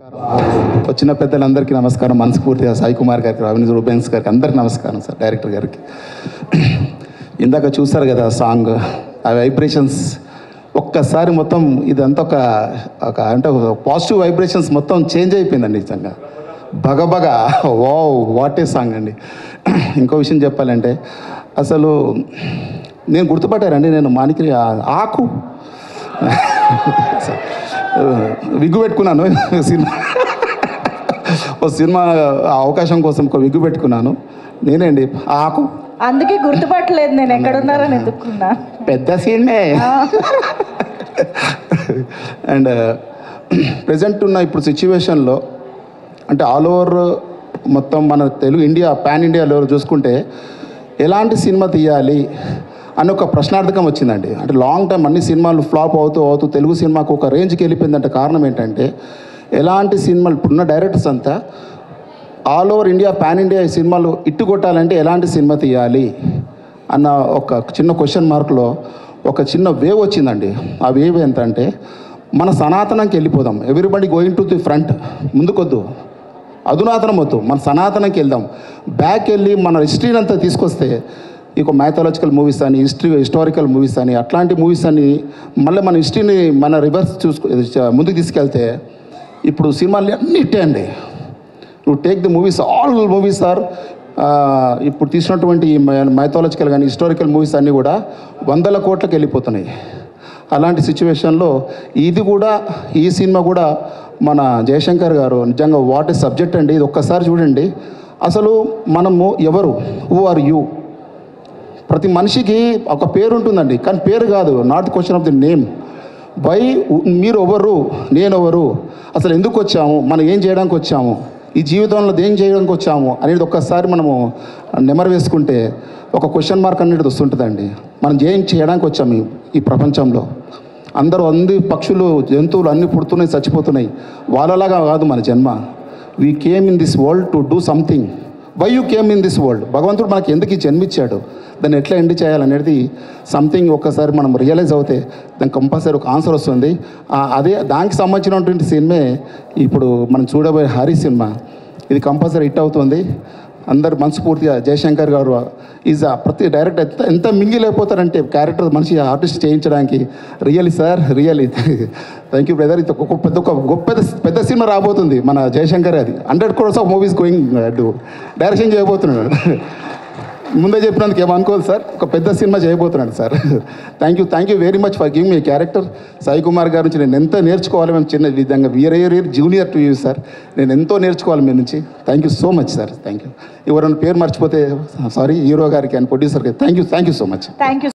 వచ్చిన పెద్దలందరికీ నమస్కారం. మనస్ఫూర్తిగా సాయి కుమార్ గారికి, అవినీత్ రూబెన్స్ గారికి అందరికీ నమస్కారం సార్, డైరెక్టర్ గారికి. ఇందాక చూసారు కదా సాంగ్, ఆ వైబ్రేషన్స్ ఒక్కసారి మొత్తం ఇదంతా ఒక అంటే పాజిటివ్ వైబ్రేషన్స్ మొత్తం చేంజ్ అయిపోయిందండి నిజంగా. బగబగ వావ్, వాట్ ఏ సాంగ్ అండి. ఇంకో విషయం చెప్పాలంటే అసలు నేను గుర్తుపట్టారండి, నేను మానికి ఆకు విగ్గు పెట్టుకున్నాను సినిమా అవకాశం కోసం ఒక విగ్గు పెట్టుకున్నాను నేనే అండి ఆకు. అందుకే గుర్తుపట్టలేదు నేను ఎక్కడున్నారని ఎదుర్కొన్నా. పెద్ద సీన్నే. అండ్ ప్రజెంట్ ఉన్న ఇప్పుడు సిచ్యువేషన్లో అంటే ఆల్ ఓవర్ మొత్తం మన Telugu India pan India level చూసుకుంటే ఎలాంటి సినిమా తీయాలి అని ఒక ప్రశ్నార్థకం వచ్చిందండి. అంటే లాంగ్ టైం అన్ని సినిమాలు ఫ్లాప్ అవుతూ తెలుగు సినిమాకు ఒక రేంజ్కి వెళ్ళిపోయిందంటే కారణం ఏంటంటే ఎలాంటి సినిమాలు ఇప్పుడున్న డైరెక్టర్స్ అంతా all over India pan India సినిమాలు ఇట్టు కొట్టాలంటే ఎలాంటి సినిమా తీయాలి అన్న ఒక చిన్న క్వశ్చన్ మార్క్లో ఒక చిన్న వేవ్ వచ్చిందండి. ఆ వేవ్ ఎంత అంటే మన సనాతనంకి వెళ్ళిపోదాం, everybody going to the front, ముందుకొద్దు, అధునాతనం వద్దు, మన సనాతనంకి వెళ్దాం, బ్యాక్ వెళ్ళి మన హిస్టరీని అంతా తీసుకొస్తే ఇక మైథాలజికల్ మూవీస్ అని హిస్టారికల్ మూవీస్ అని అట్లాంటి మూవీస్ అని మళ్ళీ మన హిస్టరీని మన రివర్స్ ముందుకు తీసుకెళ్తే ఇప్పుడు సినిమాలు అన్నీ ఇట్టే అండి. నువ్వు take the movies, all movies are ఇప్పుడు తీసినటువంటి మైథాలజికల్ కానీ హిస్టారికల్ మూవీస్ అన్నీ కూడా 100 కోట్లకు వెళ్ళిపోతున్నాయి. అలాంటి సిచ్యువేషన్లో ఇది కూడా, ఈ సినిమా కూడా మన జయశంకర్ గారు నిజంగా వాట్ ఇస్ సబ్జెక్ట్ అండి. ఇది ఒక్కసారి చూడండి. అసలు మనము ఎవరు, హూ ఆర్ యూ, ప్రతి మనిషికి ఒక పేరు ఉంటుందండి, కానీ పేరు కాదు, not the question of the name. Why, మీరు ఎవరు, నేను ఎవరు, అసలు ఎందుకు వచ్చాము, మనం ఏం చేయడానికి వచ్చాము, ఈ జీవితంలో ఏం చేయడానికి వచ్చాము అనేది ఒక్కసారి మనము నెమరు వేసుకుంటే ఒక క్వశ్చన్ మార్క్ అనేది వస్తుంటుందండి. మనం ఏం చేయడానికి వచ్చాము ఈ ప్రపంచంలో. అందరూ పక్షులు జంతువులు అన్నీ పుడుతున్నాయి, చచ్చిపోతున్నాయి, వాళ్ళలాగా కాదు మన జన్మ. We came in this world to do something. Why you came in this world, భగవంతుడు మనకి ఎందుకు ఈ జన్మిచ్చాడు, దాన్ని ఎట్లా ఎండ్ చేయాలనేది సంథింగ్ ఒక్కసారి మనం రియలైజ్ అవుతే దానికి కంపల్సరీ ఒక ఆన్సర్ వస్తుంది. అదే దానికి సంబంధించినటువంటి సినిమే ఇప్పుడు మనం చూడబోయే హరి సినిమా. ఇది కంపల్సరీ హిట్ అవుతుంది. అందరు మనస్ఫూర్తిగా జయశంకర్ గారు ఈజ్ ప్రతి డైరెక్టర్ ఎంత మింగిలైపోతారంటే క్యారెక్టర్ మనిషి ఆర్టిస్ట్ చేయించడానికి. Really sir, really thank you brother. ఇది పెద్ద సినిమా రాబోతుంది మన జయశంకర్. అది 100 crores of movies going direction చేయబోతున్నాడు. ముందే చెప్పినందుకు ఏమనుకోదు సార్, ఒక పెద్ద సినిమా చేయబోతున్నాడు sir. Thank you very much for giving me character. Sai Kumar గారి నుంచి నేను ఎంతో నేర్చుకోవాలి. మేము చిన్న విధంగా we are junior to you sir. నేను ఎంతో నేర్చుకోవాలి మీ నుంచి. Thank you so much sir. Thank you. ఎవరైనా పేరు మర్చిపోతే సారీ, హీరో గారికి అండ్ ప్రొడ్యూసర్కి thank you so much. Thank you.